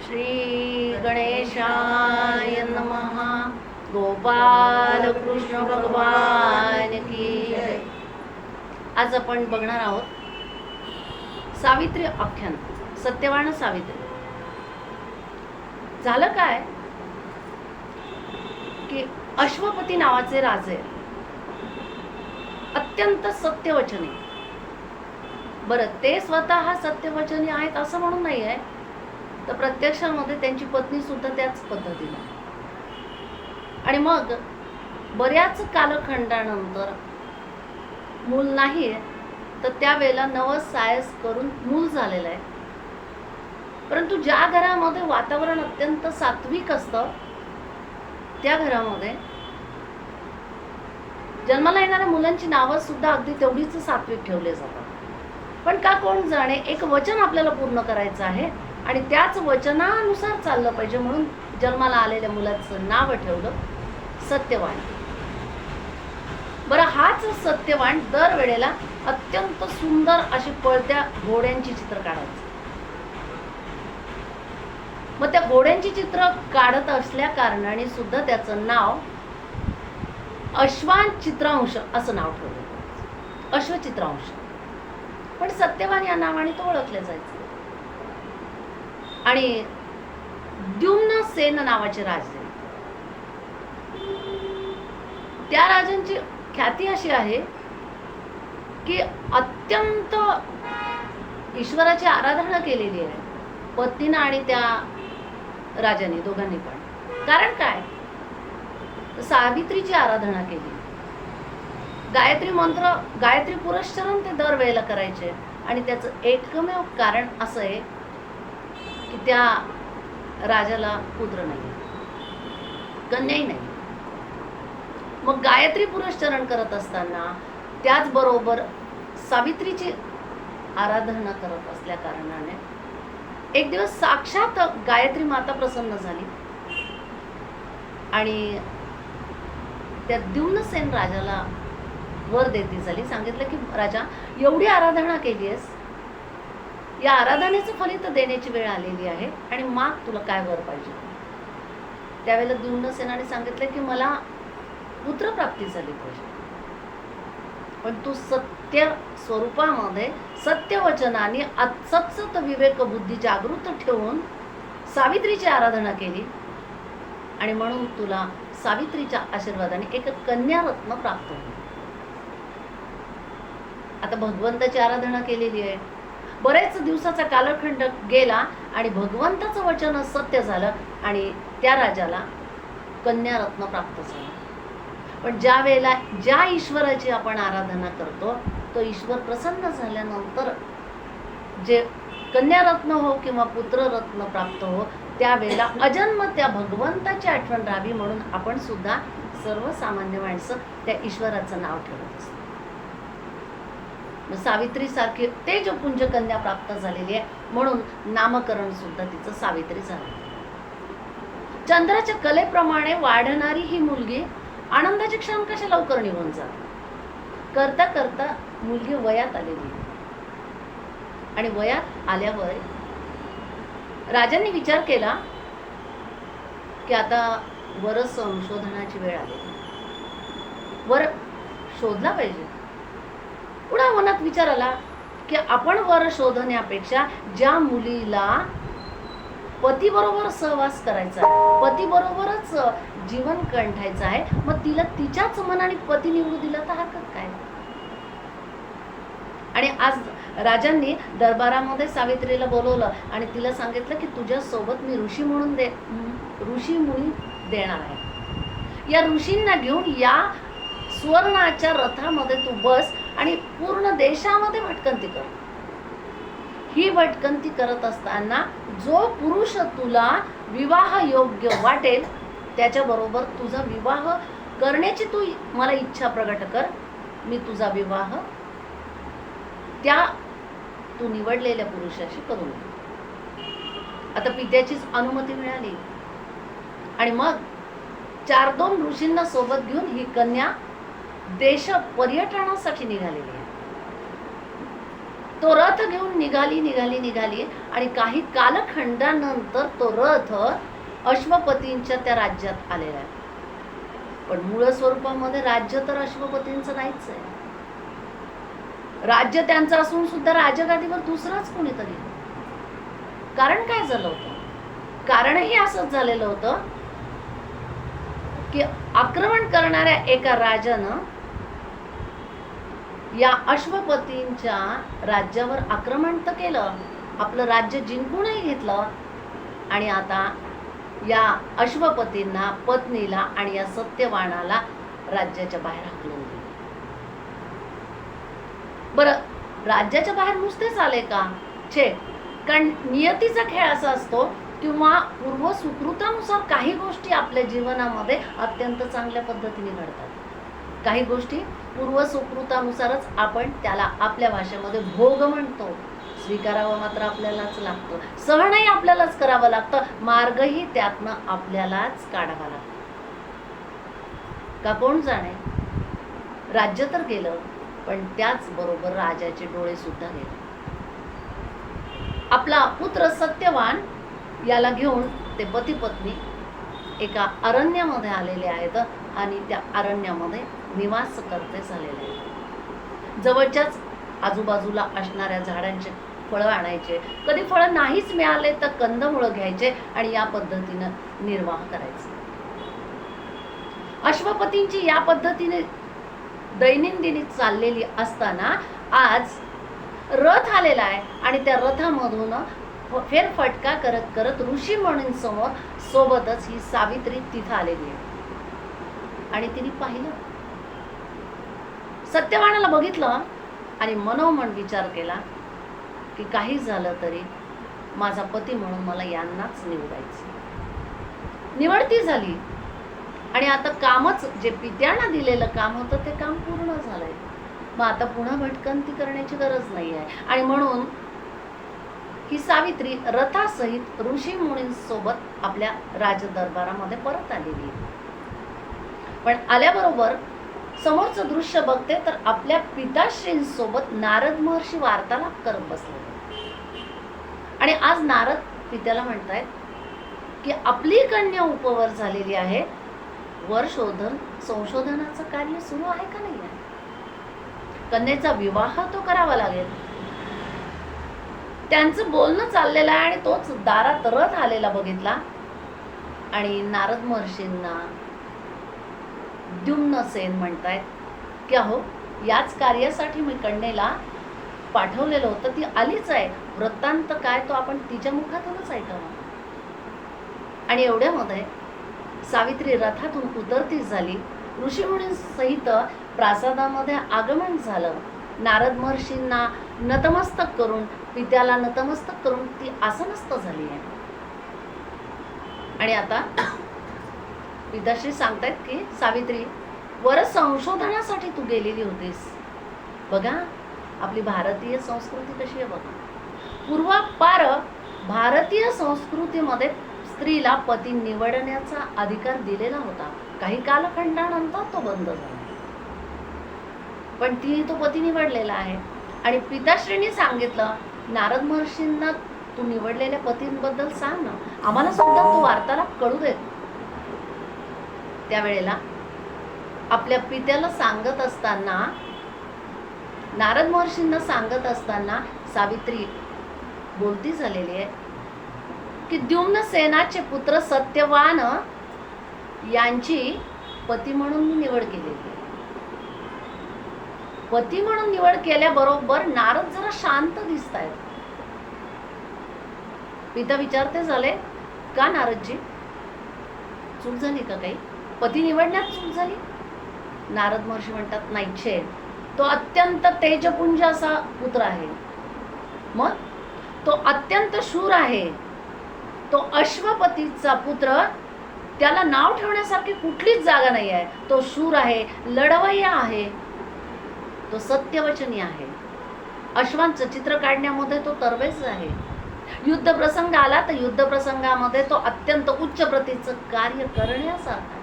श्री गणेशाय नमः. गोपाल कृष्ण भगवान की जय. आज आपण बघणार आहोत सावित्री आख्यान, सत्यवान सावित्री. झालं काय की अश्वपती नावाचे राजे अत्यंत सत्यवचनी. बरं, ते स्वतः सत्यवचनी आहेत असं म्हणून नाही आहे, तर प्रत्यक्षामध्ये त्यांची पत्नी सुद्धा त्याच पद्धतीने. आणि मग बऱ्याच कालखंडानंतर मूल नाही तर त्यावेळेला नवस सायस करून मूल झालेलं आहे. परंतु ज्या घरामध्ये वातावरण अत्यंत सात्विक असतं त्या घरामध्ये जन्माला येणाऱ्या मुलांची नावं सुद्धा अगदी तेवढीच सात्विक ठेवले जातात. पण का कोण जाणे, एक वचन आपल्याला पूर्ण करायचं आहे आणि त्याच वचनानुसार चाललं पाहिजे, म्हणून जन्माला आलेल्या मुलाचं नाव ठेवलं सत्यवान. बरं, हाच सत्यवान दरवेळेला अत्यंत सुंदर अशी पळत्या घोड्यांची चित्र काढायचं. मग त्या घोड्यांची चित्र काढत असल्या कारणाने सुद्धा त्याचं नाव अश्वचित्रांश असं नाव ठेवलं, अश्वचित्रांश. पण सत्यवान या नावाने तो ओळखले जायचे. आणि द्युम्न सेन नावाचे राजे, त्या राजांची ख्याती अशी आहे की अत्यंत ईश्वराची आराधना केलेली आहे, पत्नीनं आणि त्या राजाने दोघांनी पण. कारण काय, सावित्रीची आराधना केली, गायत्री मंत्र, गायत्री पुरस्चरण ते दरवेळेला करायचे. आणि त्याचं एकमेव कारण असं आहे की त्या राजाला पुत्र नाही, कन्याही नाही. मग गायत्री पुरस्चरण करत असताना त्याचबरोबर सावित्रीची आराधना करत असल्या कारणाने एक दिवस साक्षात गायत्री माता प्रसन्न झाली आणि त्या द्युम्नसेन राजाला वर देती झाली. सांगितलं की राजा, एवढी आराधना केली आहेस, या आराधनेचं फलित देण्याची वेळ आलेली आहे आणि माग, तुला काय वर पाहिजे. त्यावेळेला द्युम्नसेनाने सांगितलं की मला पुत्रप्राप्ती झाली पाहिजे, पण तू सत्य स्वरूपामध्ये सत्यवचनाने सत्सत विवेक बुद्धी जागृत ठेवून सावित्रीची आराधना केली आणि म्हणून तुला सावित्रीच्या आशीर्वादाने एक कन्यारत्न प्राप्त होईल. आता भगवंताची आराधना केलेली आहे, बरेच दिवसाचा कालखंड गेला आणि भगवंताचं वचन सत्य झालं आणि त्या राजाला कन्यारत्न प्राप्त झालं. पण ज्या वेळेला ज्या ईश्वराची आपण आराधना करतो तो ईश्वर प्रसन्न झाल्यानंतर जे कन्यारत्न हो किंवा पुत्ररत्न प्राप्त हो, त्यावेळेला अजन्म त्या भगवंताची आठवण राहावी म्हणून आपण सुद्धा सर्वसामान्य माणसं त्या ईश्वराचं नाव ठेवत असतो. सावित्री सारखी तेजपुंज कन्या प्राप्त झालेली आहे म्हणून नामकरण सुद्धा तिचं सावित्री झालं. चंद्राच्या कलेप्रमाणे वाढणारी ही मुलगी आनंदाचे क्षण कशा लवकर निघून जाते. करता करता मुलगी वयात आलेली आणि वयात आल्यावर राजांनी विचार केला की आता वर संशोधनाची वेळ आली, वर शोधला पाहिजे. पुन्हा मनात विचार आला की आपण वर शोधण्यापेक्षा ज्या मुलीला पतीबरोबर सहवास करायचा आहे, पतीबरोबरच जीवन कंठायचं आहे, मग तिला तिच्याच मनाने पती निवडू दिला तर हरकत काय. आणि आज राजांनी दरबारामध्ये सावित्रीला बोलवलं आणि तिला सांगितलं की तुझ्या सोबत मी ऋषी म्हणून ऋषी मुनी देणार आहे. या ऋषींना घेऊन या सुवर्णाच्या रथामध्ये तू बस आणि पूर्ण देशामध्ये भटकंती कर. ही भटकंती करत असताना जो पुरुष तुला विवाह योग्य वाटेल त्याच्याबरोबर तुझा विवाह करण्याची तू मला इच्छा प्रगट कर. मी तुझा विवाह त्या तू निवडलेल्या पुरुषाशी करून घे. आता पित्याचीच अनुमती मिळाली आणि मग 4-2 ऋषींना सोबत घेऊन ही कन्या देश पर्यटनासाठी निघालेली आहे. तो रथ घेऊन निघाली आणि काही कालखंडानंतर तो रथ अश्वपतींच्या त्या राज्यात आलेला आहे. पण मूळ स्वरूपामध्ये राज्य तर अश्वपतींचं नाहीच आहे. राज्य त्यांचं असून सुद्धा राजगादीवर दुसराच कोणीतरी. कारण काय झालं होतं? कारणही असंच झालेलं होतं की आक्रमण करणाऱ्या एका राजानं या अश्वपतींच्या राज्यावर आक्रमण तर केलं, आपलं राज्य जिंकूनही घेतलं आणि आता या अश्वपतींना, पत्नीला आणि या सत्यवानाला राज्याच्या बाहेर हाकलून दिलं. बरं, राज्याच्या बाहेर नुसतेच आले का? कारण नियतीचा खेळ असा असतो किंवा पूर्व सुकृतानुसार काही गोष्टी आपल्या जीवनामध्ये अत्यंत चांगल्या पद्धतीने घडतात. काही गोष्टी पूर्व सुकृतानुसारच आपण त्याला आपल्या भाषेमध्ये भोग म्हणतो. स्वीकारावं मात्र आपल्यालाच लागतं, सहनही आपल्यालाच करावं लागतं, मार्गही त्यातनं आपल्यालाच काढावा लागतो. का कोण जाणे? राज्य तर गेलं, पण त्याच बरोबर राजाचे डोळे सुद्धा गेले. आपला पुत्र सत्यवान याला घेऊन ते पती पत्नी एका अरण्यामध्ये आलेले आहेत आणि त्या अरण्यामध्ये निवास करते झालेले आहेत. जवळच्याच आजूबाजूला असणाऱ्या झाडांचे फळं आणायचे, कधी फळं नाहीच मिळाले तर कंदमुळं घ्यायचे आणि या पद्धतीनं निर्वाह करायचे. अश्वपतींची या पद्धतीने दैनंदिनी चाललेली असताना आज रथ आलेला आहे आणि त्या रथामधून फेरफटका करत करत ऋषी मुनींसमोर सोबतच ही सावित्री तिथं आलेली आहे आणि तिने पाहिलं, सत्यवानाला बघितलं आणि मनोमन विचार केला की काही झालं तरी माझा पती म्हणून मला यांनाच निवडायचं. निवडती झाली आणि आता कामच जे पित्याला दिलेलं काम होतं ते काम पूर्ण झालंय. मग आता पुन्हा भटकंती करण्याची गरज नाही आहे आणि म्हणून ही सावित्री रथासहित ऋषी मुनींसोबत आपल्या राजदरबारामध्ये परत आलेली आहे. पण आल्याबरोबर समोरचं दृश्य बघते तर आपल्या पिताश्रींसोबत नारद महर्षी वार्तालाप करत बसले आणि आज नारद पित्याला म्हणतायत की आपली कन्या उपवर झालेली आहे, वर संशोधनाचं कार्य सुरू आहे का नाही आहे? कन्येचा विवाह तो करावा लागेल. त्यांचं बोलणं चाललेलं आहे आणि तोच दारात रथ आलेला बघितला आणि नारद महर्षींना द्युम्नसेन म्हणतायत की अहो, याच कार्यासाठी मी कन्येला पाठवलेलं होतं, ती आलीच आहे, वृत्तांत काय तो आपण तिच्या मुखातूनच ऐकावा. आणि एवढ्यामध्ये सावित्री रथातून उतरती झाली, ऋषीमुनींसहित प्रासादामध्ये आगमन झालं. नारद महर्षींना नतमस्तक करून, पित्याला नतमस्तक करून ती आसनस्थ झाली आहे. आणि आता पिताश्री सांगतायत की सावित्री, वर संशोधनासाठी तू गेलेली होतीस. बघा आपली भारतीय संस्कृती कशी आहे बघा. पूर्वापार भारतीय संस्कृतीमध्ये स्त्रीला पती निवडण्याचा अधिकार दिलेला होता. काही कालखंडानंतर तो बंद झाला, पण ती तो पती निवडलेला आहे. आणि पिताश्रींनी सांगितलं, नारद महर्षींना तू निवडलेल्या पतींबद्दल सांग ना, आम्हाला सुद्धा तो वार्तालाप कळू देत. त्यावेळेला आपल्या पित्याला सांगत असताना, नारद महर्षींना सांगत असताना सावित्री बोलती झालेली आहे की द्युम्नसेनाचे पुत्र सत्यवान यांची पती म्हणून मी निवड केलेली आहे. पती म्हणून निवड केल्याबरोबर नारद जरा शांत दिसतायत. पिता विचारते झाले, का नारदजी, चूक झाली का काही? पती निवडण्यात चूक झाली? नारद महर्षी म्हणतात, नाही छे, तो अत्यंत तेजपुंज असा पुत्र आहे. मग तो अत्यंत शूर आहे. तो अश्वपतीचा पुत्र, त्याला नाव ठेवण्यासारखी कुठलीच जागा नाही आहे. तो शूर आहे, लढवय्या आहे, तो सत्यवचनी आहे. अश्वांचं चित्र काढण्यामध्ये तो तरबेज आहे. युद्ध प्रसंग आला तर युद्ध प्रसंगामध्ये तो अत्यंत उच्च प्रतीचं कार्य करण्यासारखा.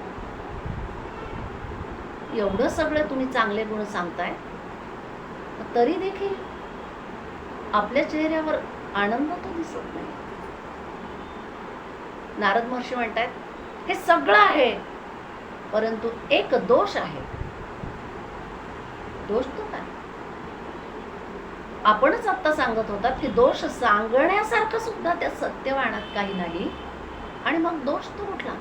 एवढं सगळं तुम्ही चांगले गुण सांगताय, तरी देखील आपल्या चेहऱ्यावर आनंद तो दिसत नाही. नारद महर्षी म्हणतात हे सगळं आहे, परंतु एक दोष आहे. दोष तो काय? आपणच आता सांगत होतात की दोष सांगण्यासारखं सुद्धा त्या सत्यवाणात काही नाही, आणि मग दोष तो कुठला?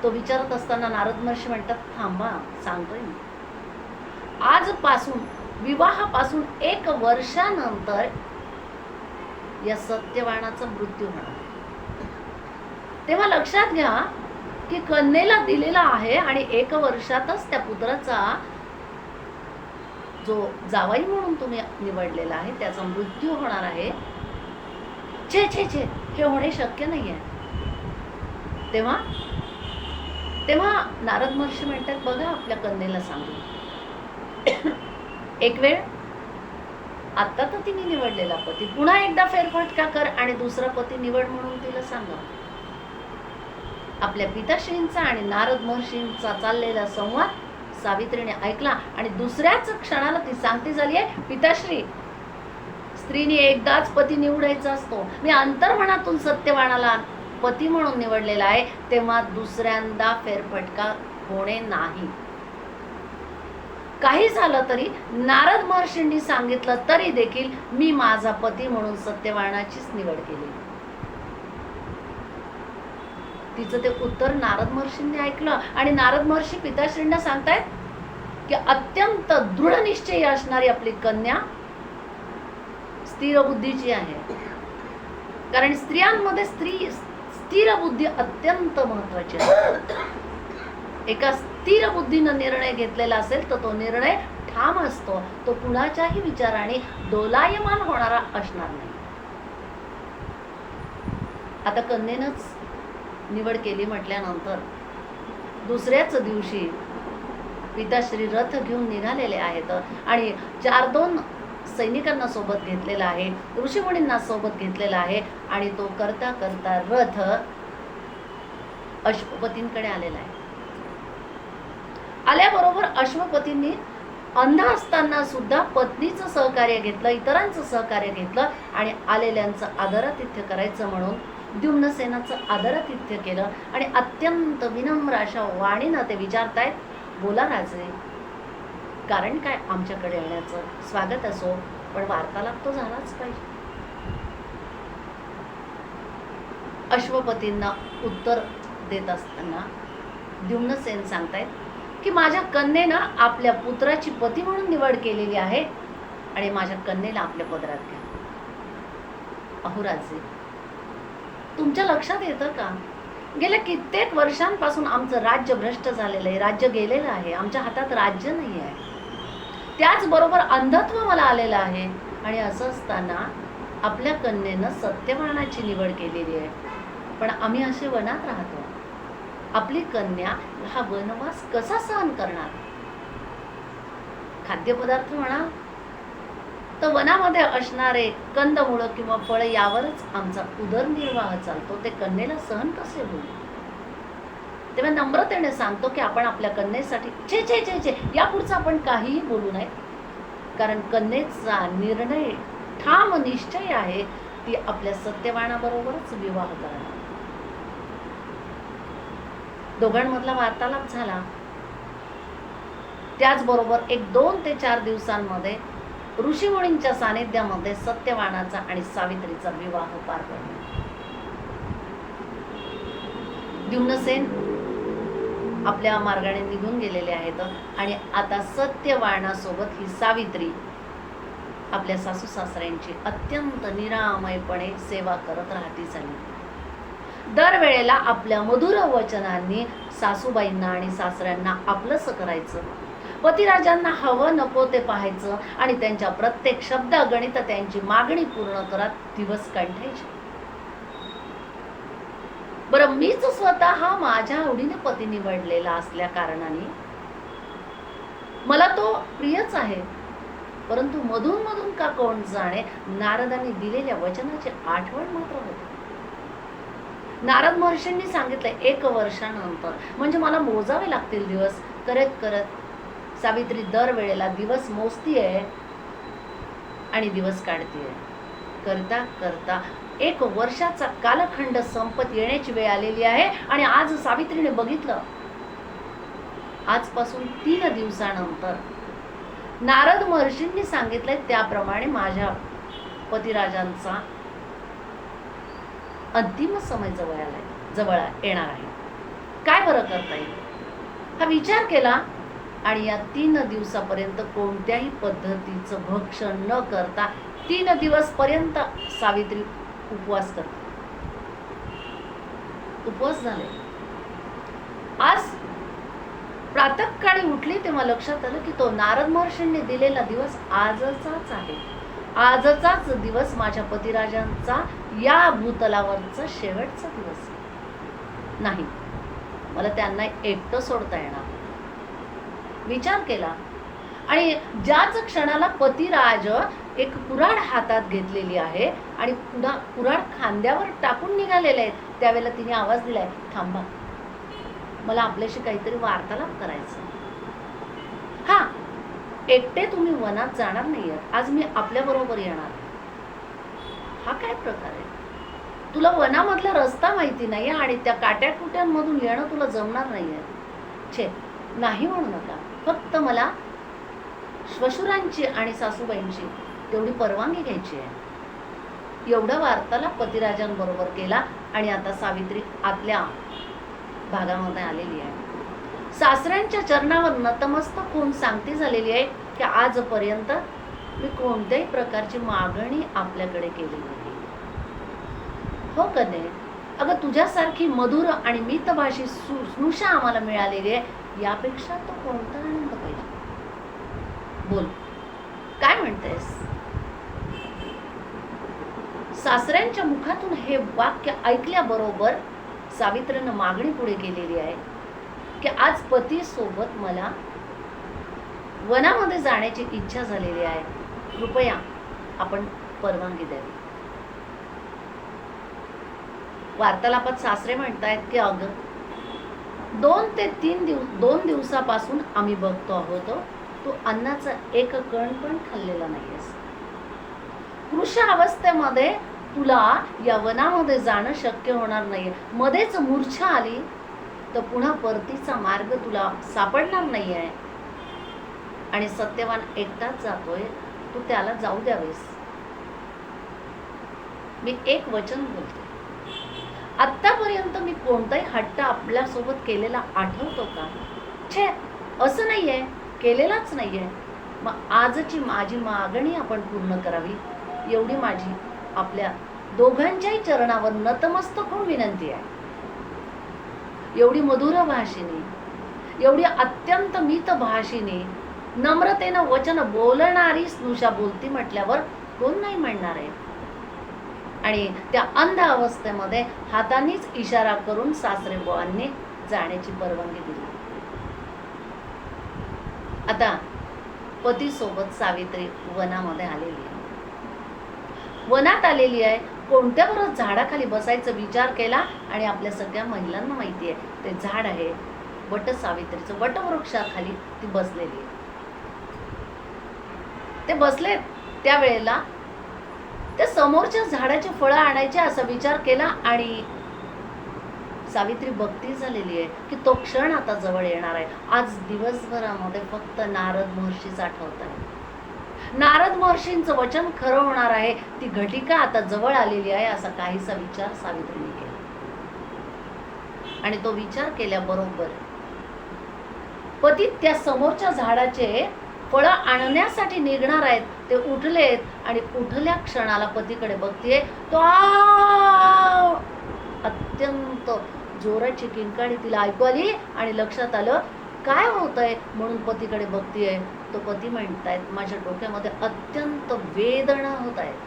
तो विचारत असताना नारद महर्षी म्हणतात थांबा, सांगतोय मी. आजपासून, विवाहापासून 1 वर्षानंतर या सत्यवाणाचा मृत्यू होणार. तेव्हा लक्षात घ्या की कन्येला दिलेला आहे आणि 1 वर्षातच त्या पुत्राचा, जो जावई म्हणून तुम्ही निवडलेला आहे, त्याचा मृत्यू होणार आहे. छे छे छे, हे होणे शक्य नाही आहे. तेव्हा नारद महर्षी म्हणतात बघा, आपल्या कन्येला सांगू, एक वेळ आता तर तिने निवडलेला पती पुन्हा एकदा फेरफटका कर आणि दुसरा पती निवड म्हणून तिला सांगा. आपल्या पिताश्रींचा आणि नारद महर्षींचा चाललेला संवाद सावित्रीने ऐकला आणि दुसऱ्याच क्षणाला ती सांगती झाली आहे, पिताश्री, स्त्रीने एकदाच पती निवडायचा असतो. मी अंतर्मनातून सत्यवाणाला पती म्हणून निवडलेला आहे, तेव्हा दुसऱ्यांदा फेरफटका होणे नाही. काही झालं तरी, नारद महर्षींनी सांगितलं तरी देखील मी माझा पती म्हणून सत्यवाणाचीच निवड केली. तिचं ते उत्तर नारद महर्षींनी ऐकलं आणि नारद महर्षी पिताश्रींना सांगतायत की अत्यंत दृढ निश्चयी असणारी आपली कन्या स्थिर बुद्धीची आहे. कारण स्त्रियांमध्ये स्थिर बुद्धी अत्यंत महत्वाची आहे. एका स्थिर बुद्धीनं निर्णय घेतलेला असेल तर तो निर्णय ठाम असतो, तो कुणाच्याही विचाराने दोलायमान होणारा असणार नाही. आता कन्येनंच निवड केली म्हटल्यानंतर दुसऱ्याच दिवशी पिताश्री रथ घेऊन निघालेले आहेत आणि 4-2 सैनिकांना सोबत घेतलेला आहे, ऋषीमुनींना सोबत घेतलेला आहे आणि तो करता करता रथ अश्वपतींकडे आलेला आहे. आल्याबरोबर अश्वपतींनी अंध असताना सुद्धा पत्नीचं सहकार्य घेतलं, इतरांचं सहकार्य घेतलं आणि आलेल्यांचं आदरातिथ्य करायचं म्हणून द्युम्नसेनाचं आदरातिथ्य केलं आणि अत्यंत विनम्र अशा वाणीनं ते विचारतायत, बोला राजे, कारण काय आमच्याकडे येण्याचं? स्वागत असो, पण वार्तालाप तो झालाच पाहिजे. अश्वपतींना उत्तर देत असताना द्युम्नसेन सांगतायत की माझ्या कन्येनं आपल्या पुत्राची पती म्हणून निवड केलेली आहे आणि माझ्या कन्येला आपल्या पदरात घ्या. अहो राजे, तुमच्या लक्षात येतं का, गेल्या कित्येक वर्षांपासून आमचं राज्य भ्रष्ट झालेलं आहे, राज्य गेलेलं आहे, आमच्या हातात राज्य नाही आहे. त्याचबरोबर अंधत्व मला आलेलं आहे आणि असं असताना आपल्या कन्येनं सत्यवानाची निवड केलेली आहे, पण आम्ही असे वनात राहतो. आपली कन्या हा वनवास कसा सहन करणार? खाद्यपदार्थ म्हणा तर वनामध्ये असणारे कंदमुळं किंवा फळ यावरच आमचा उदरनिर्वाह चालतो, ते कन्येला सहन कसे होईल? तेव्हा नम्रतेने सांगतो की आपण आपल्या कन्येसाठी छे छे छे छे यापुढचं आपण काहीही बोलू नये, कारण कन्येचा निर्णय ठाम निश्चय आहे, ती आपल्या सत्यवानाबरोबरच विवाह करणार. दोघांमधला वार्तालाप झाला. त्याचबरोबर 1-2 ते 4 दिवसांमध्ये ऋषीमुनींच्या सानिध्यामध्ये सत्यवानाचा आणि सावित्रीचा विवाह पार पडला. द्युम्नसेन आपल्या मार्गाने निघून गेलेले आहेत आणि आता सत्यवानासोबत ही सावित्री आपल्या सासू सासऱ्यांची अत्यंत निरामयपणे सेवा करत राहती झाली. दरवेळेला आपल्या मधुर वचनांनी सासूबाईंना आणि सासऱ्यांना आपलंसं करायचं, पतिराजांना हवं नको ते पाहायचं आणि त्यांच्या प्रत्येक शब्दागणित त्यांची मागणी पूर्ण करत दिवस काढायचे. बरं, मीच स्वतः माझ्या आवडीने पती निवडलेला असल्या कारणाने मला तो प्रियच आहे, परंतु मधून मधून का कोण जाणे नारदांनी दिलेल्या वचनाची आठवण मात्र होते. नारद महर्षींनी सांगितलं 1 वर्षानंतर, म्हणजे मला मोजावे लागतील दिवस. करत करत सावित्री दरवेळेला दिवस मोजतीये आणि दिवस काढतीये. करता करता 1 वर्षाचा कालखंड संपत येण्याची वेळ आलेली आहे आणि आज सावित्रीने बघितलं, आजपासून 3 दिवसानंतर नारद महर्षींनी सांगितलंय त्याप्रमाणे माझ्या पतिराजांचा अंतिम समय जवळ येणार आहे. काय बरं करता येईल हा विचार केला आणि या 3 दिवसापर्यंत कोणत्याही पद्धतीचं भक्षण न करता 3 दिवस पर्यंत सावित्री उपवास करते. उपवास झाले. आज प्रातःकाळी उठली तेव्हा लक्षात आलं की तो नारद महर्षींनी दिलेला दिवस आजचाच आहे. आजचाच दिवस माझ्या पतिराजांचा या भूतलावरचा शेवटचा दिवस नाही. मला त्यांना एकटं सोडता येणार. विचार केला आणि ज्याच क्षणाला पतिराज एक कुऱ्हाड हातात घेतलेली आहे आणि कुऱ्हाड खांद्यावर टाकून निघालेले आहेत, त्यावेळेला तिने आवाज दिलाय, थांबा, मला आपल्याशी काहीतरी वार्तालाप करायचं. हा, एकटे तुम्ही वनात जाणार नाहीये, आज मी आपल्या बरोबर येणार. हा काय प्रकार आहे? तुला वनामधला रस्ता माहिती नाहीये आणि त्या काट्याकुट्यांमधून येणं तुला जमणार नाहीये. छे, नाही म्हणू नका. फक्त मला श्वशुरांची आणि सासूबाईंची तेवढी परवानगी घ्यायची आहे. एवढा वार्तालाप पतिराजांबरोबर केला आणि आता सावित्री आतल्या भागामध्ये आलेली आहे. सासऱ्यांच्या चरणावर नतमस्तक होऊन सांगती झालेली आहे की आजपर्यंत मी कोणत्याही प्रकारची मागणी आपल्याकडे केली नाही. हो कने, अगं तुझ्यासारखी मधुर आणि मितभाषी स्नुषा आम्हाला मिळालेली आहे, यापेक्षा तो कोणता आनंद पाहिजे? बोल, काय म्हणतेस? सासऱ्यांच्या मुखातून हे वाक्य ऐकल्याबरोबर सावित्रीनं मागणी पुढे केलेली आहे की आज पती सोबत मला वनामध्ये जाण्याची इच्छा झालेली आहे, कृपया आपण परवानगी द्यावी. वार्तालापात सासरे म्हणतायत की अगं 2 ते 2 दिवसापासून आम्ही बघतो आहोत, तू अन्नाचा एक कण पण खाल्लेला नाहीयेस. कृष अवस्थेमध्ये तुला या वनामध्ये जाणं शक्य होणार नाहीये. मध्येच मूर्छा आली तर पुन्हा परतीचा मार्ग तुला सापडणार नाहीये आणि सत्यवान एकटाच जातोय, तू त्याला जाऊ द्यावेस. मी एक वचन बोलते, आतापर्यंत मी कोणताही हट्ट आपल्यासोबत केलेला आठवतो का? छे, असं नाहीये, केलेलाच नाहीये. मग आजची माझी मागणी आपण पूर्ण करावी एवढी माझी आपल्या दोघांच्याही चरणावर नतमस्तक होऊन विनंती आहे. एवढी मधुर भाषेने, एवढी अत्यंत मितभाषीने, नम्रतेनं वचन बोलणारी स्नुषा बोलती म्हटल्यावर कोण नाही म्हणणार आहे. आणि त्या अंध अवस्थेमध्ये हातानेच इशारा करून सासरे बुवांनी जाण्याची परवानगी दिली. आता पती सोबत सावित्री वनामध्ये आलेली आहे. वनात आलेली आहे. कोणत्या बरोबर झाडाखाली बसायचा विचार केला आणि आपल्या सगळ्या महिलांना माहिती आहे ते झाड आहे वट सावित्रीचं. वटवृक्षाखाली ती बसलेली आहे. ते बसले त्यावेळेला त्या समोरच्या झाडाची फळं आणायची असा विचार केला आणि सावित्री भक्ती झालेली आहे की तो क्षण आता जवळ येणार आहे. आज दिवसभरामध्ये फक्त नारद महर्षीच आठवत आहे. नारद महर्षींचं वचन खरं होणार आहे. ती घटिका आता जवळ आलेली आहे असा काहीसा विचार सावित्रीने केला आणि तो विचार केल्याबरोबर पती त्या समोरच्या झाडाचे फळं आणण्यासाठी निघणार आहेत. ते उठलेत आणि उठल्या क्षणाला पतीकडे बघतीये तो अत्यंत जोराची किंकाळी तिला ऐकू आली आणि लक्षात आलं काय होतंय म्हणून पतीकडे बघतीये. तो पती म्हणतायत माझ्या डोक्यामध्ये अत्यंत वेदना होत आहेत.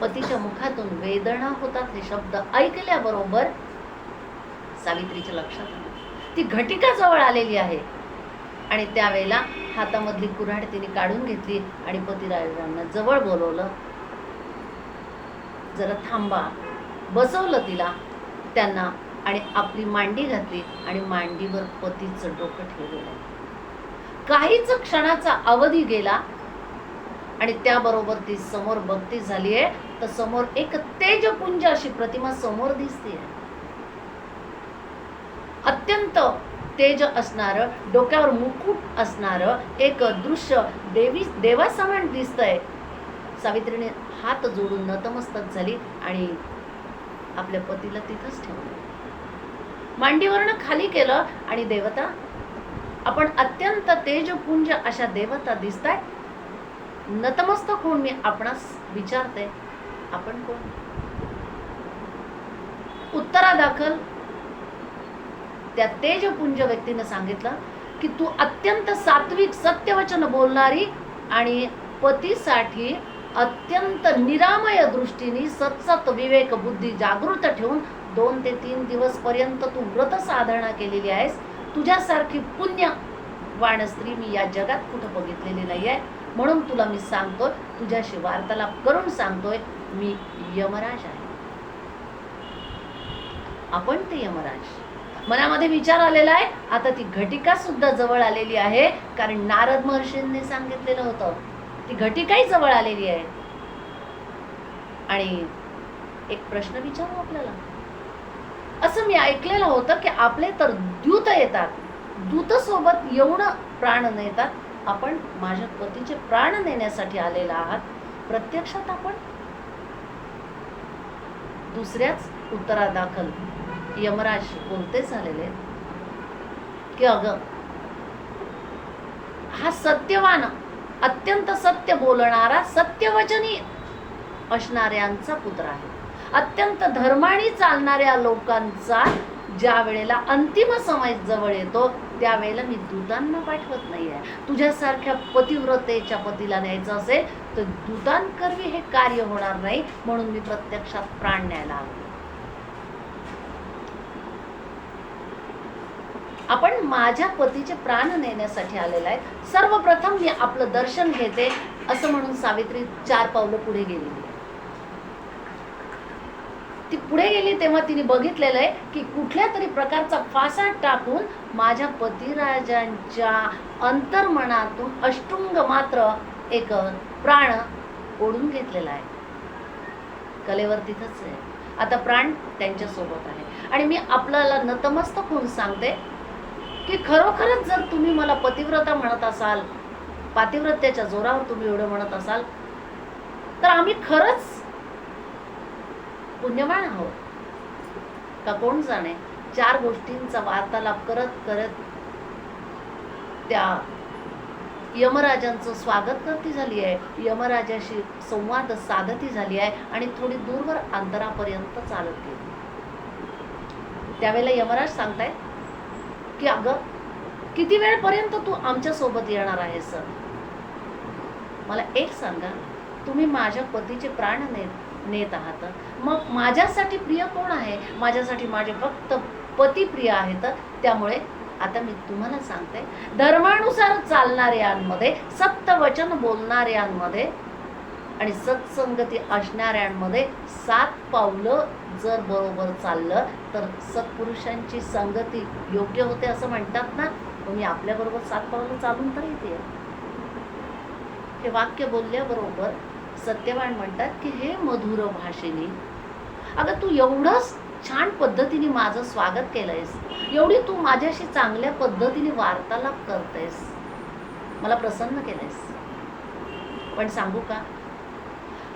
पतीच्या मुखातून वेदना होतात हे शब्द ऐकल्याबरोबर सावित्रीच्या लक्षात आलं ती घटिका जवळ आलेली आहे आणि त्यावेळेला हातामधली कुऱ्हाड तिने काढून घेतली आणि पतिराजांना जवळ बोलवलं. जरा थांबा, बसवलं तिला त्यांना आणि आपली मांडी घातली आणि मांडीवर पतीचं डोकं ठेवलेलं. काहीच क्षणाचा अवधी गेला आणि त्याबरोबर ती समोर बघती झालीये तर समोर एक तेजपुंज अशी प्रतिमा समोर दिसते. अत्यंत तेज असणारं, डोक्यावर मुकुट असणारं एक दृश्य देवासमान दिसतंय. सावित्रीने हात जोडून नतमस्तक झाली आणि आपल्या पतीला तिथंच ठेवलं. मांडीवरनं खाली केलं आणि देवता, आपण अत्यंत तेजपुंज अशा देवता दिसताय. नतमस्तक होऊन मी आपणास विचारते, आपण कोण? उत्तरादाखल त्या तेजपुंज व्यक्तीने सांगितलं की तू अत्यंत सात्विक सत्यवचन बोलणारी आणि पतीसाठी अत्यंत निरामय दृष्टीने सतसत विवेक बुद्धी जागृत ठेवून 2 ते 3 दिवस पर्यंत तू व्रत साधना केलेली आहेस. तुझ्यासारखी पुण्यवान स्त्री मी या जगात कुठं बघितलेली नाही आहे. म्हणून तुला मी सांगतोय, तुझ्याशी वार्तालाप करून सांगतोय, मी यमराज आहे. आपण ते यमराज. मनामध्ये विचार आलेला आहे. आता ती घटिका सुद्धा जवळ आलेली आहे, कारण नारद महर्षींनी सांगितलेलं होतं. ती घटिकाही जवळ आलेली आहे. आणि एक प्रश्न विचारू आपल्याला. असं मी ऐकलेलं होतं की आपले तर दूत येतात, दूत सोबत येऊन प्राण नेतात. आपण माझ्या पतीचे प्राण नेण्यासाठी आलेला आहात. प्रत्यक्षात आपण दुसऱ्याच उत्तरादाखल यमराज बोलते झालेले की अगं, हा सत्यवान, अत्यंत सत्य बोलणारा, सत्यवचनी असणाऱ्यांचा पुत्र आहे. अत्यंत धर्माने चालणाऱ्या लोकांचा ज्या वेळेला अंतिम समय जवळ येतो त्यावेळेला मी दूतांना पाठवत नाहीये. तुझ्यासारख्या पतिव्रतेच्या पतीला न्यायचं असेल तर दूतांकरवी हे कार्य होणार नाही. म्हणून मी प्रत्यक्षात प्राण न्यायला आलो. आपण माझ्या पतीचे प्राण नेण्यासाठी आलेला आहे. सर्वप्रथम मी आपलं दर्शन घेते असं म्हणून सावित्री 4 पावलं पुढे गेलेली. ती पुढे गेली तेव्हा तिने बघितलेलं आहे की कुठल्या तरी प्रकारचा फासा टाकून माझ्या पतिराजांच्या अंतर्मनातून अष्टुंग मात्र एक प्राण ओढून घेतलेला आहे. कलेवर तिथंच आहे. आता प्राण त्यांच्या सोबत आहे. आणि मी आपल्याला नतमस्तक होऊन सांगते की खरोखरच जर तुम्ही मला पतिव्रता म्हणत असाल, पातिव्रत्याच्या जोरावर तुम्ही एवढं म्हणत असाल तर आम्ही खरंच पुण्यवान आहोत का कोण जाणे. 4 गोष्टींचा वार्तालाप करत करत त्या यमराजांचं स्वागत करती झाली आहे. यमराजाशी संवाद साधती झाली आहे आणि थोडी दूरवर अंतरापर्यंत चालत गेली. त्यावेळेला यमराज सांगताय की अगं, किती वेळपर्यंत तू आमच्या सोबत येणार आहेस? मला एक सांगा, तुम्ही माझ्या पतीचे प्राण नेत आहात, मग माझ्यासाठी प्रिय कोण आहे? माझ्यासाठी माझे फक्त पती प्रिय आहेत. त्यामुळे आता मी तुम्हाला सांगते, धर्मानुसार चालणाऱ्यांमध्ये, सत्यवचन बोलणाऱ्यांमध्ये आणि सत्संगती असणाऱ्यांमध्ये 7 पावलं जर बरोबर चाललं तर सत्पुरुषांची संगती योग्य होते असं म्हणतात ना. मी आपल्याबरोबर 7 पावलं चालून तर येते. हे वाक्य बोलल्याबरोबर सत्यवान म्हणतात की हे मधुर भाषेने, अगं तू एवढंच छान पद्धतीने माझं स्वागत केलंयस, एवढी तू माझ्याशी चांगल्या पद्धतीने वार्तालाप करतेस, मला प्रसन्न केलंयस. पण सांगू का,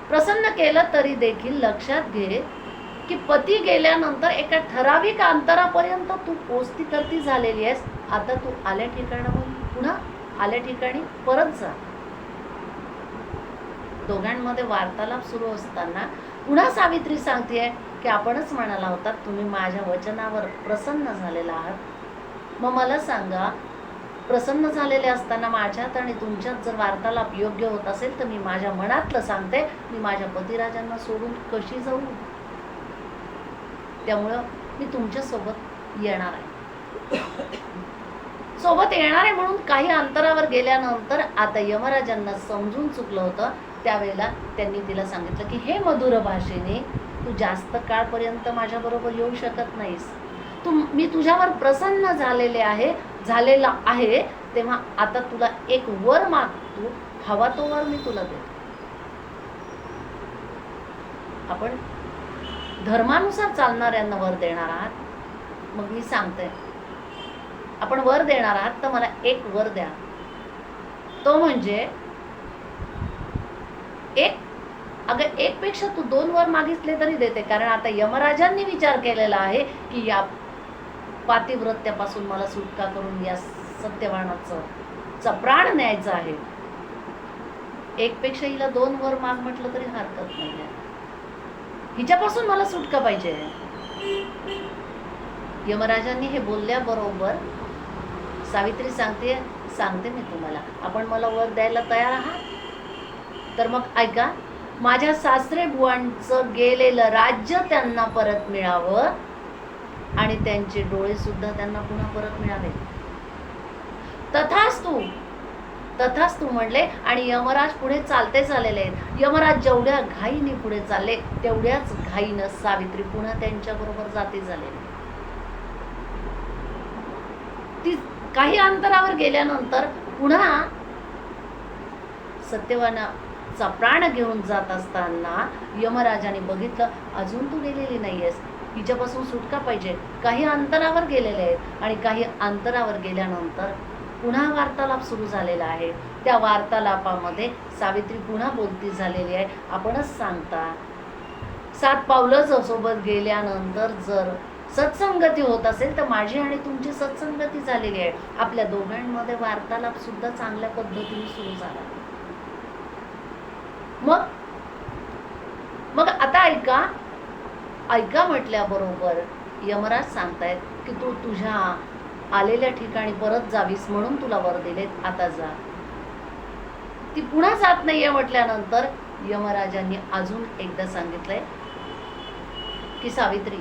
प्रसन्न केलं तरी देखील लक्षात घे की पती गेल्यानंतर एका ठराविक अंतरापर्यंत तू पोचती करती झालेली आहेस. आता तू आल्या ठिकाणाहून पुन्हा आल्या ठिकाणी परत जा. दोघांमध्ये वार्तालाप सुरू असताना पुन्हा सावित्री सांगतेय की आपणच म्हणाला होता तुम्ही माझ्या वचनावर प्रसन्न झालेला आहात. मग मला सांगा, प्रसन्न झालेले असताना माझ्यात आणि तुमच्यात जर वार्तालाप योग्य होत असेल तर मी माझ्या मनातलं सांगते, मी माझ्या पतिराजांना सोडून कशी जाऊ? त्यामुळं मी तुमच्या सोबत येणार आहे. सोबत येणार आहे म्हणून काही अंतरावर गेल्यानंतर आता यमराजांना समजून चुकलं होतं. त्यावेळेला त्यांनी तिला सांगितलं की हे मधुर भाषेने तू जास्त काळपर्यंत माझ्याबरोबर येऊ शकत नाहीस. मी तुझ्यावर प्रसन्न झालेला आहे. तेव्हा आता तुला एक वर माग, तू हवा तो वर मी तुला देतो. आपण धर्मानुसार चालणाऱ्यांना वर देणार आहात. मग मी सांगते, आपण वर देणार आहात तर मला एक वर द्या. तो म्हणजे अगं एक पेक्षा तू 2 वर मागितले तरी देते. कारण आता यमराजांनी विचार केलेला आहे की या पातिव्रत्यापासून मला सुटका करून या सत्यवानाचा प्राण न्यायचा आहे. एक पेक्षा हिला 2 वर माग म्हटलं तरी हरकत नाही आहे. हिच्यापासून मला सुटका पाहिजे. यमराजांनी हे बोलल्याबरोबर सावित्री सांगते मी तुम्हाला, आपण मला वर द्यायला तयार आहात? तर मग ऐका, माझ्या सासरे बुवांचं गेलेलं राज्य त्यांना परत मिळावं आणि त्यांचे डोळे सुद्धा त्यांना पुन्हा परत मिळावे. तथास्तु म्हणले. आणि यमराज पुढे चालतेच आलेले आहेत. यमराज जेवढ्या घाईने पुढे चालले तेवढ्याच घाईनं सावित्री पुन्हा त्यांच्या बरोबर जाती झालेली. ती काही अंतरावर गेल्यानंतर पुन्हा सत्यवानाचा प्राण घेऊन जात असताना यमराजाने बघितलं, अजून तू गेलेली नाहीयेस, हिच्यापासून सुटका पाहिजे. काही अंतरावर गेलेले आहेत आणि काही अंतरावर गेल्यानंतर पुन्हा वार्तालाप सुरू झालेला आहे. त्या वार्तालापामध्ये सावित्री पुन्हा बोलती झालेली आहे. आपणच सांगता, 7 पावलं सोबत गेल्यानंतर जर सत्संगती होत असेल तर माझी आणि तुमची सत्संगती झालेली आहे. आपल्या दोघांमध्ये वार्तालाप सुद्धा चांगल्या पद्धतीने सुरू झाला. मग आता ऐका म्हटल्याबरोबर यमराज सांगतायत की तू तुझ्या आलेल्या ठिकाणी परत जावीस म्हणून तुला वर दिलेत, आता जा. ती पुन्हा जात नाहीये म्हटल्यानंतर यमराजांनी अजून एकदा सांगितलंय की सावित्री,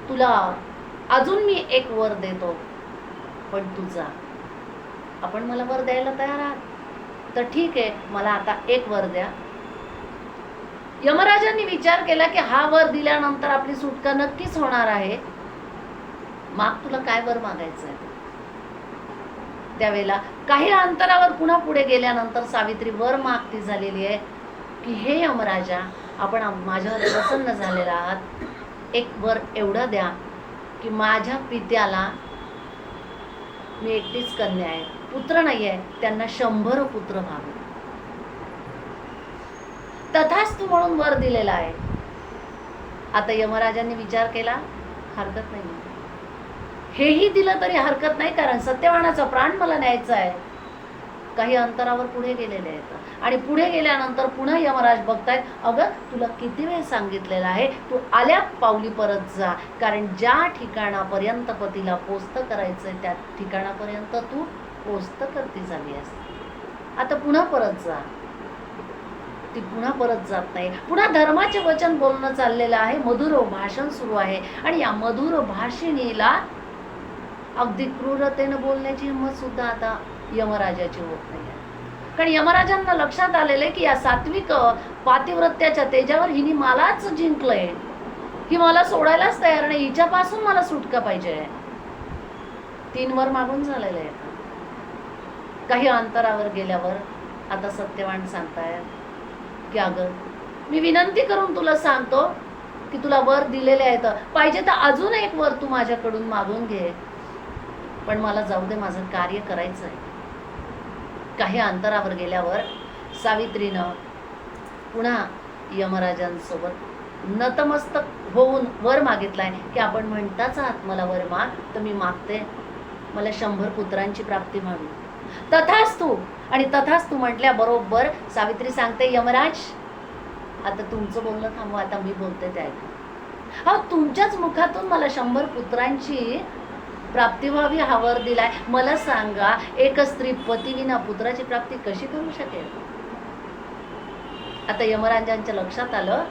तुला अजून मी एक वर देतो, पण तू जा. आपण मला वर द्यायला तयार आहात? तर ठीक आहे, मला आता एक वर द्या. यमराजांनी विचार केला की हा वर दिल्यानंतर आपली सुटका नक्कीच होणार आहे. माग, तुला काय वर मागायचं आहे? त्यावेळेला काही अंतरावर पुन्हा पुढे गेल्यानंतर सावित्री वर मागती झालेली आहे की हे यमराजा, आपण माझ्यावर प्रसन्न झालेला आहात. एक वर एवढा द्या की माझ्या पित्याला, मी एकटीच कन्या आहे, पुत्र नाही आहे, त्यांना 100 पुत्र व्हावे. तथास्तु म्हणून वर दिलेला आहे. आता यमराजांनी विचार केला, हरकत नाही, हेही दिलं तरी हरकत नाही, कारण सत्यवानाचा प्राण मला न्यायचा आहे. काही अंतरावर पुढे गेलेले आहेत आणि पुढे गेल्यानंतर पुन्हा यमराज बघतायत, अगं तुला किती वेळ सांगितलेलं आहे, तू आल्या पावली परत जा. कारण ज्या ठिकाणापर्यंत पतीला पोस्त करायचंय त्या ठिकाणापर्यंत तू पोस्त करती झाली आहेस. आता पुन्हा परत जा. ती पुन्हा परत जात नाही. पुन्हा धर्माचे वचन बोलणं चाललेलं आहे, मधुर भाषण सुरू आहे आणि या मधुर भाषिणीला अगदी क्रूरतेनं बोलण्याची हिंमत सुद्धा आता यमराजाची होत नाही. कारण यमराजांना लक्षात आलेले की या सात्विक पातिव्रत्याच्या तेजावर हिने मलाच जिंकलंय, ही मला सोडायलाच तयार नाही, हिच्यापासून मला सुटका पाहिजे. 3 वर मागून झालेले आहे. काही अंतरावर गेल्यावर आता सत्यवान सांगताय की अगं मी विनंती करून तुला सांगतो की तुला वर दिलेले आहेत, पाहिजे तर अजून एक वर तू माझ्याकडून मागून घे, पण मला जाऊ दे, माझं कार्य करायचं आहे. काही अंतरावर गेल्यावर सावित्रीनं पुन्हा यमराजांसोबत नतमस्तक होऊन वर मागितलाय की आपण म्हणताच आहात मला वर माग, तर मी मागते, मला 100 पुत्रांची प्राप्ती व्हावी. तथास्तु. आणि तथास्तु म्हटल्या बरोबर सावित्री सांगते, यमराज आता तुमचं बोलणं थांबवा, आता मी बोलते ते ऐका. तुमच्याच मुखातून मला 100 पुत्रांची प्राप्ती व्हावी हा वर दिलाय. मला सांगा, एक स्त्री पतीविना पुत्राची प्राप्ती कशी करू शकेल? आता यमराजांच्या लक्षात आलं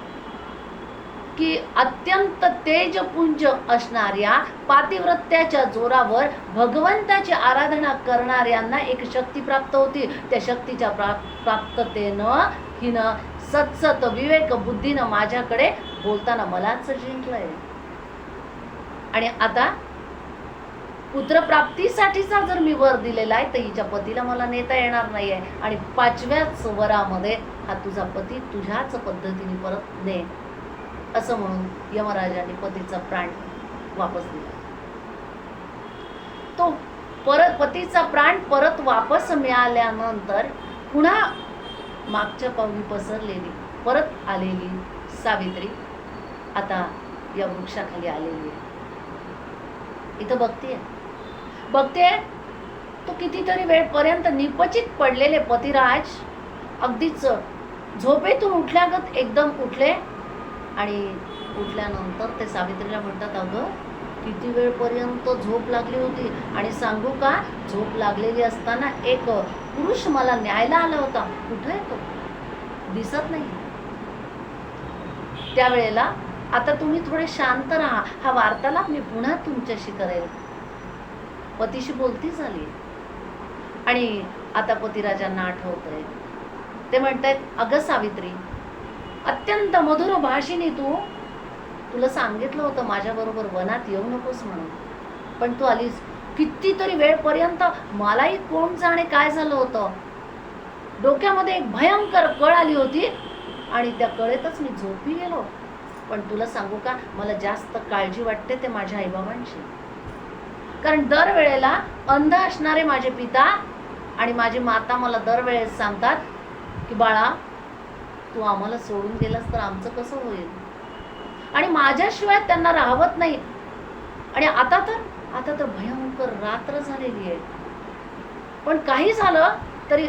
की अत्यंत तेजपुंज असणाऱ्या पातिव्रत्याच्या जोरावर भगवंताची आराधना करणाऱ्यांना एक शक्ती प्राप्त होती. त्या शक्तीच्या प्राप्ततेनं हिनं सत्सत विवेक बुद्धीनं माझ्याकडे बोलताना मलाच जिंकलंय. आणि आता पुत्रप्राप्तीसाठीचा जर मी वर दिलेला आहे तर हिच्या पतीला मला नेता येणार नाही आहे, आणि 5व्याच वरामध्ये हा तुझा पती तुझ्याच पद्धतीने परत ने, असं म्हणून यमराजाने पतीचा प्राण वापस दिला. तो परत पतीचा प्राण परत वापस मिळाल्यानंतर पुन्हा मागच्या पावली पसरलेली परत आलेली सावित्री आता या वृक्षाखाली आलेली आहे. इथं बघते तो कितीतरी वेळपर्यंत निपचित पडलेले पतिराज अगदीच झोपेतून उठल्यागत एकदम उठले, आणि उठल्यानंतर ते सावित्रीला म्हणतात, अगं किती वेळपर्यंत झोप लागली होती, आणि सांगू का, झोप लागलेली असताना एक पुरुष मला न्यायला आला होता, कुठे आहे तो, दिसत नाही. त्यावेळेला आता तुम्ही थोडे शांत राहा, हा वार्तालाप मी पुन्हा तुमच्याशी करेल. पतीशी बोलती झाली, आणि आता पतिराजांना आठवतंय. ते म्हणतायत, अगं सावित्री, अत्यंत मधुर भाषिणी तुला सांगितलं होतं माझ्या बरोबर वनात येऊ नकोस म्हणून, पण तू आलीस. कितीतरी वेळपर्यंत मलाही कोण जाणे काय झालं होतं. डोक्यामध्ये एक भयंकर कळ आली होती, आणि त्या कळेतच मी झोपी गेलो. पण तुला सांगू का, मला जास्त काळजी वाटते ते माझ्या आईबाबांची. कारण दरवेळेला अंध असणारे माझे पिता आणि माझी माता मला दरवेळेस सांगतात की बाळा, तू आम्हाला सोडून गेलास तर आमचं कसं होईल, आणि माझ्याशिवाय त्यांना राहवत नाही. आणि आता तर भयंकर रात्र झालेली आहे. पण काही झालं तरी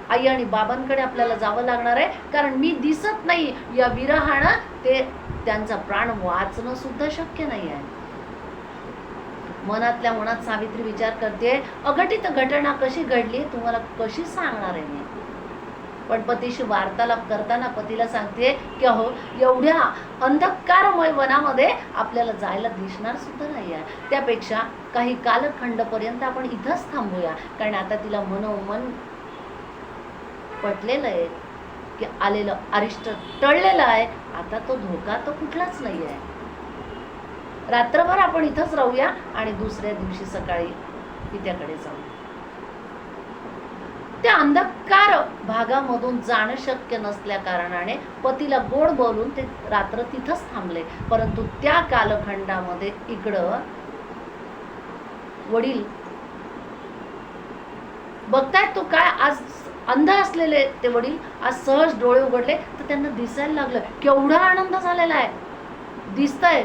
आई आणि बाबांकडे आपल्याला जावं लागणार आहे, कारण मी दिसत नाही. या विरहानं त्यांचा प्राण वाचणं सुद्धा शक्य नाही आहे. मनातल्या मनात सावित्री विचार करते, अघटित घटना कशी घडली तुम्हाला कशी सांगणार आहे मी. पण पतीशी वार्तालाप करताना पतीला सांगते की अहो, एवढ्या अंधकारमय वनामध्ये आपल्याला जायला दिसणार सुद्धा नाही आहे. त्यापेक्षा काही कालखंडपर्यंत आपण इथंच थांबूया, कारण आता तिला मनोमन पटलेलं आहे की आलेलं अरिष्ट टळलेलं आहे. आता तो धोका तो कुठलाच नाही आहे. रात्रभर आपण इथंच राहूया, आणि दुसऱ्या दिवशी सकाळी पित्याकडे जाऊ. त्या अंधकार भागामधून जाणं शक्य नसल्या कारणाने पतीला गोड बोलून ते रात्र तिथंच थांबले. परंतु त्या कालखंडामध्ये इकडं वडील बघतायत तो काय, आज अंध असलेले ते वडील आज सहज डोळे उघडले तर त्यांना दिसायला लागलं. केवढा आनंद झालेला आहे, दिसतंय.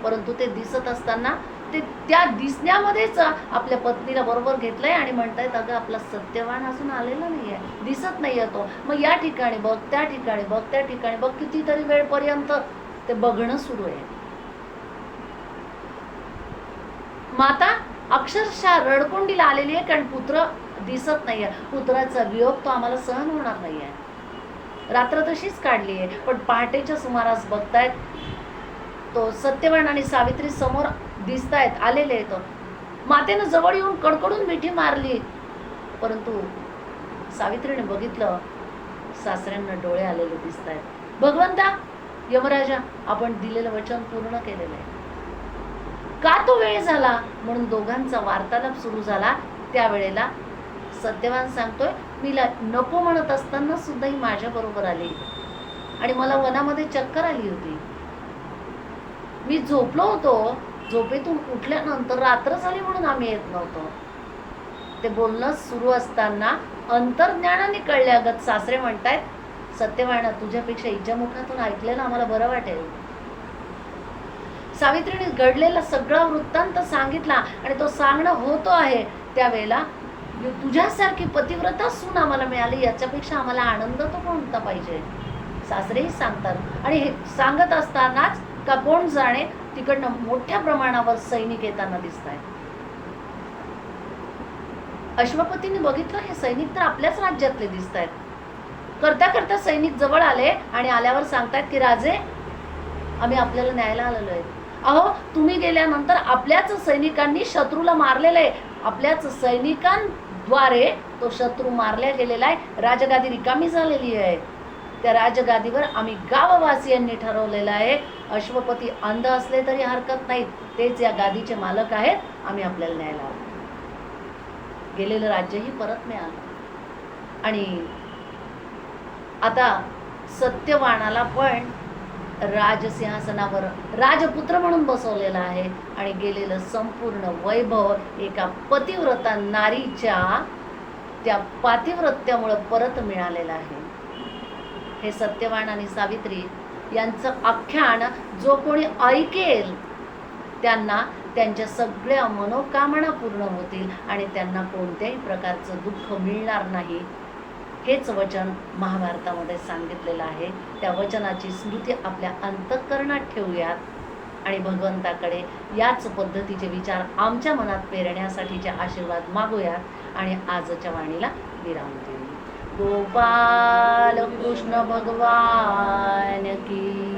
परंतु ते दिसत असताना ते त्या दिसण्यामध्येच आपल्या पत्नीला बरोबर घेतलंय आणि म्हणतायत, अगं आपला सत्यवान अजून आलेला नाहीये, दिसत नाहीये तो. मग या ठिकाणी बघ, त्या ठिकाणी बघ, त्या ठिकाणी बघ, कितीतरी वेळपर्यंत ते बघणं सुरू आहे. माता अक्षरशः रडकुंडीला आलेली आहे, कारण पुत्र दिसत नाहीये. पुत्राचा वियोग तो आम्हाला सहन होणार नाहीये. रात्र तशीच काढली आहे. पण पहाटेच्या सुमारास बघतायत तो सत्यवान आणि सावित्री समोर दिसतायत, आलेले आहेत. मातेनं जवळ येऊन कडकडून मिठी मारली, परंतु सावित्रीने बघितलं सासऱ्यांना डोळे आलेले दिसतायत. भगवंता, यमराजा, आपण दिलेलं वचन पूर्ण केलेलं आहे. का तो वेळ झाला म्हणून दोघांचा वार्तालाप सुरू झाला. त्यावेळेला सत्यवान सांगतोय, मीला नको म्हणत असताना सुद्धा ही माझ्या बरोबर आली, आणि मला वनामध्ये चक्कर आली होती. मी झोपलो होतो, झोपेतून उठल्यानंतर रात्र झाली म्हणून आम्ही येत नव्हतो. ते बोलणं सुरू असताना अंतर्ज्ञानाने कळल्यागत सासरे म्हणतायत, सत्यवाना, तुझ्यापेक्षा हिच्या मुखातून ऐकलेलं आम्हाला बरं वाटेल. सावित्रीने घडलेला सगळा वृत्तांत सांगितला, आणि तो सांगणं होतो आहे त्यावेळेला तुझ्यासारखी पतिव्रता सून आम्हाला मिळाली, याच्यापेक्षा आम्हाला आनंद तो कोणता पाहिजे. सासरेही सांगतात, आणि हे सांगत असतानाच का कोण जाणे तिकडनं मोठ्या प्रमाणावर सैनिक येताना दिसत आहेत. अश्वपतीने बघितलं, हे सैनिक तर आपल्याच राज्यातले दिसत आहेत. करता करता सैनिक जवळ आले, आणि आल्यावर सांगतायत की राजे, आम्ही आपल्याला न्यायला आलेलो आहे. अहो, तुम्ही गेल्यानंतर आपल्याच सैनिकांनी शत्रूला मारलेलं आहे. आपल्याच सैनिकांद्वारे तो शत्रू मारल्या गेलेला आहे. राजगादी रिकामी झालेली आहे. त्या राजगादीवर आम्ही गाववासियांनी ठरवलेलं आहे, अश्वपती अंध असले तरी हरकत नाहीत, तेच या गादीचे मालक आहेत, आम्ही आपल्याला न्यायला आलो. गेलेलं राज्यही परत मिळालं आणि आता सत्यवानाला पण राजसिंहासनावर राजपुत्र म्हणून बसवलेला आहे आणि गेलेलं संपूर्ण वैभव एका पतिव्रता नारीच्या त्या पातिव्रत्यामुळे परत मिळालेलं आहे. हे सत्यवान आणि सावित्री यांचं आख्यान जो कोणी ऐकेल त्यांना त्यांच्या सगळ्या मनोकामना पूर्ण होतील आणि त्यांना कोणत्याही प्रकारचं दुःख मिळणार नाही, हेच वचन महाभारतामध्ये सांगितलेलं आहे. त्या वचनाची स्मृती आपल्या अंतःकरणात ठेवूयात आणि भगवंताकडे याच पद्धतीचे विचार आमच्या मनात पेरण्यासाठीचे आशीर्वाद मागूयात आणि आजच्या वाणीला विराम देऊ. गोपाल कृष्ण भगवान की